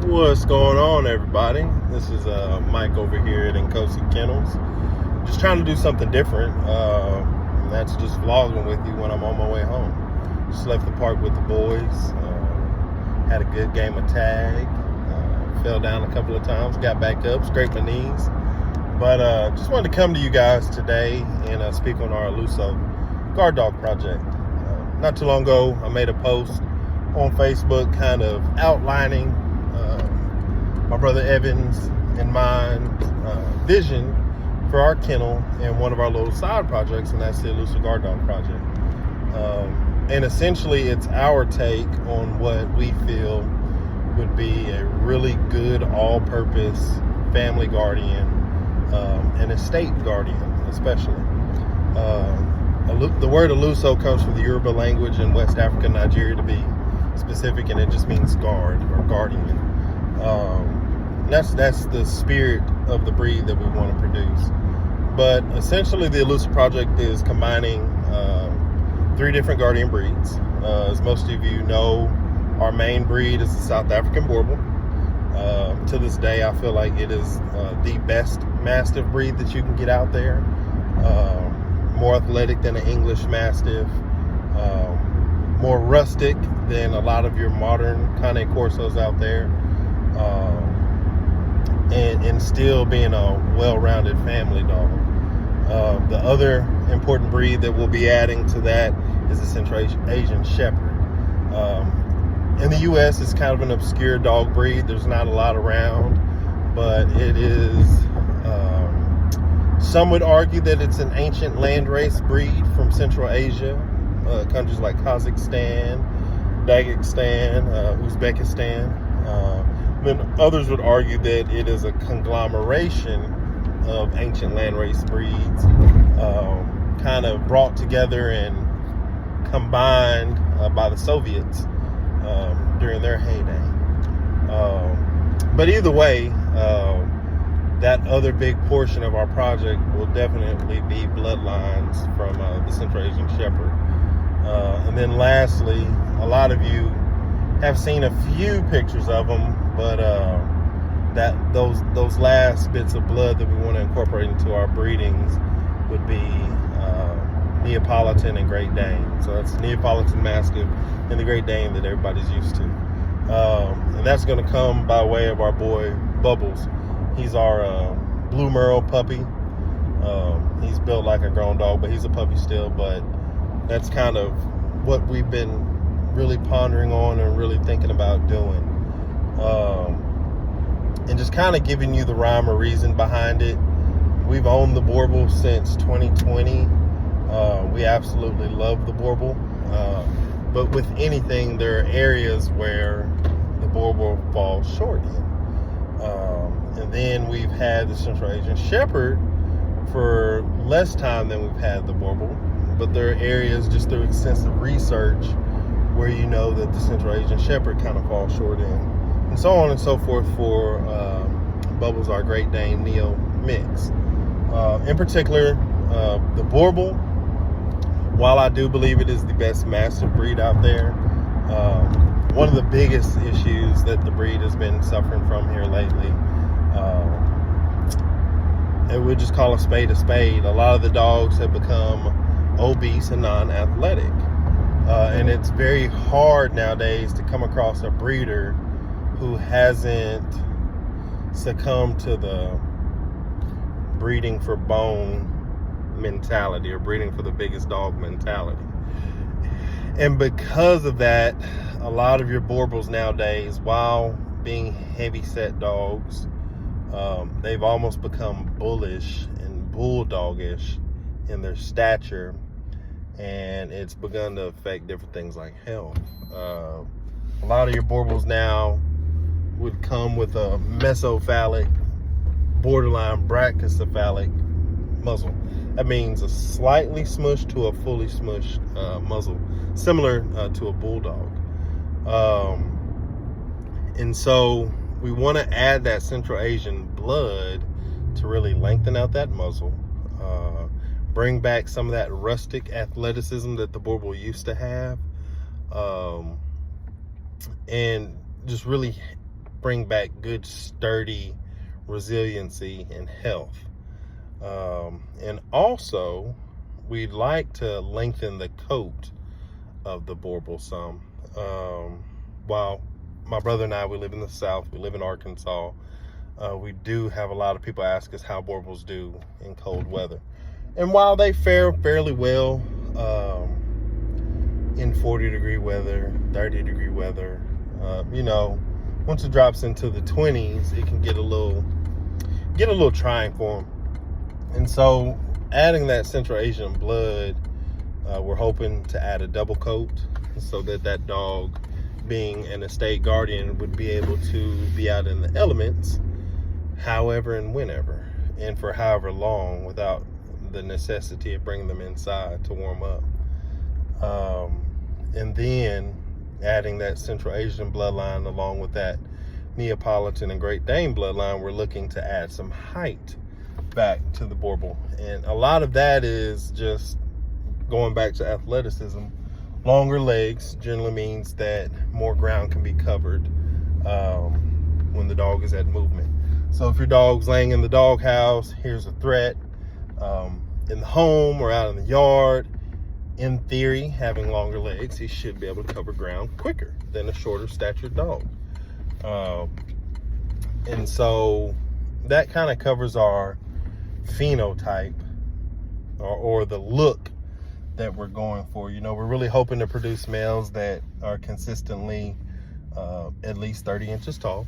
What's going on, everybody? This is Mike over here at Nkosi Kennels. Just trying to do something different. And that's just vlogging with you when I'm on my way home. Just left the park with the boys. Had a good game of tag. Fell down a couple of times. Got back up. Scraped my knees. But just wanted to come to you guys today and speak on our Eluso guard dog project. Not too long ago, I made a post on Facebook kind of outlining my brother Evan's and mine vision for our kennel and one of our little side projects, and that's the Eluso Guard Dog project. And essentially it's our take on what we feel would be a really good all-purpose family guardian and estate guardian especially. The word Eluso comes from the Yoruba language in West Africa, Nigeria to be specific, and it just means guard or guardian. That's the spirit of the breed that we want to produce. But essentially the Eluso project is combining 3 different guardian breeds. As most of you know, our main breed is the South African Borbal. To this day, I feel like it is the best Mastiff breed that you can get out there. More athletic than an English Mastiff. More rustic than a lot of your modern Cane Corsos out there. And still being a well-rounded family dog. The other important breed that we'll be adding to that is the Central Asian Shepherd. In the U.S., it's kind of an obscure dog breed. There's not a lot around, but it is, some would argue that it's an ancient landrace breed from Central Asia, countries like Kazakhstan, Dagestan, Uzbekistan. Then others would argue that it is a conglomeration of ancient landrace breeds, kind of brought together and combined by the Soviets during their heyday. But either way, that other big portion of our project will definitely be bloodlines from the Central Asian Shepherd. And then lastly, a lot of you have seen a few pictures of them, but those last bits of blood that we want to incorporate into our breedings would be Neapolitan and Great Dane. So that's Neapolitan Mastiff and the Great Dane that everybody's used to. And that's going to come by way of our boy Bubbles. He's our Blue Merle puppy. He's built like a grown dog, but he's a puppy still. But that's kind of what we've been really pondering on and really thinking about doing. And just kind of giving you the rhyme or reason behind it. We've owned the Borbal since 2020. We absolutely love the Borbal. But with anything, there are areas where the Borbal falls short in. And then we've had the Central Asian Shepherd for less time than we've had the Borbal. But there are areas, just through extensive research, where you know that the Central Asian Shepherd kind of falls short in. And so on and so forth for Bubbles, our Great Dane Neo mix. In particular, the Borbal, while I do believe it is the best Mastiff breed out there, one of the biggest issues that the breed has been suffering from here lately, and we'll just call a spade. A lot of the dogs have become obese and non-athletic. And it's very hard nowadays to come across a breeder who hasn't succumbed to the breeding for bone mentality or breeding for the biggest dog mentality. And because of that, a lot of your Borbals nowadays, while being heavy set dogs, they've almost become bullish and bulldogish in their stature, and it's begun to affect different things like health. A lot of your Borbals now would come with a mesocephalic, borderline brachycephalic muzzle. That means a slightly smushed to a fully smushed muzzle, similar to a bulldog. And so we want to add that Central Asian blood to really lengthen out that muzzle, bring back some of that rustic athleticism that the Borbal used to have, and just really bring back good, sturdy resiliency and health. And also, we'd like to lengthen the coat of the Borbal some. While my brother and I, we live in the South, we live in Arkansas, we do have a lot of people ask us how Borbals do in cold weather. And while they fare fairly well in 40-degree weather, 30-degree weather, you know, once it drops into the 20s, it can get a little trying for them. And so adding that Central Asian blood, we're hoping to add a double coat so that dog, being an estate guardian, would be able to be out in the elements however and whenever and for however long without the necessity of bringing them inside to warm up. And then adding that Central Asian bloodline along with that Neapolitan and Great Dane bloodline, we're looking to add some height back to the Borbal. And a lot of that is just going back to athleticism. Longer legs generally means that more ground can be covered when the dog is at movement. So if your dog's laying in the doghouse, here's a threat. In the home or out in the yard, in theory, having longer legs, he should be able to cover ground quicker than a shorter statured dog. And so that kind of covers our phenotype or the look that we're going for. You know, we're really hoping to produce males that are consistently at least 30 inches tall.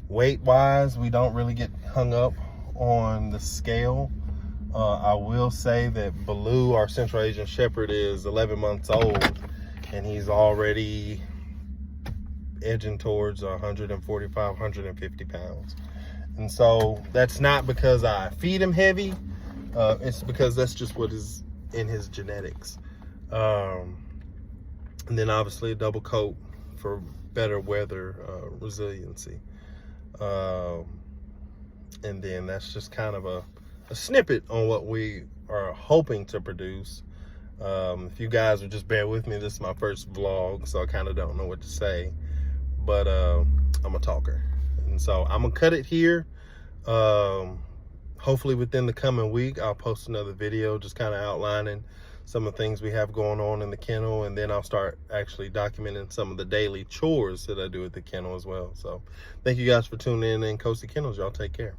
Weight wise, we don't really get hung up on the scale. I will say that Baloo, our Central Asian Shepherd, is 11 months old and he's already edging towards 145, 150 pounds. And so that's not because I feed him heavy. It's because that's just what is in his genetics. And then obviously a double coat for better weather resiliency. And then that's just kind of a snippet on what we are hoping to produce. If you guys would just bear with me, this is my first vlog, so I kind of don't know what to say, but I'm a talker. And so I'm gonna cut it here. Hopefully within the coming week, I'll post another video just kind of outlining some of the things we have going on in the kennel, and then I'll start actually documenting some of the daily chores that I do at the kennel as well. So thank you guys for tuning in, Coastie Kennels. Y'all take care.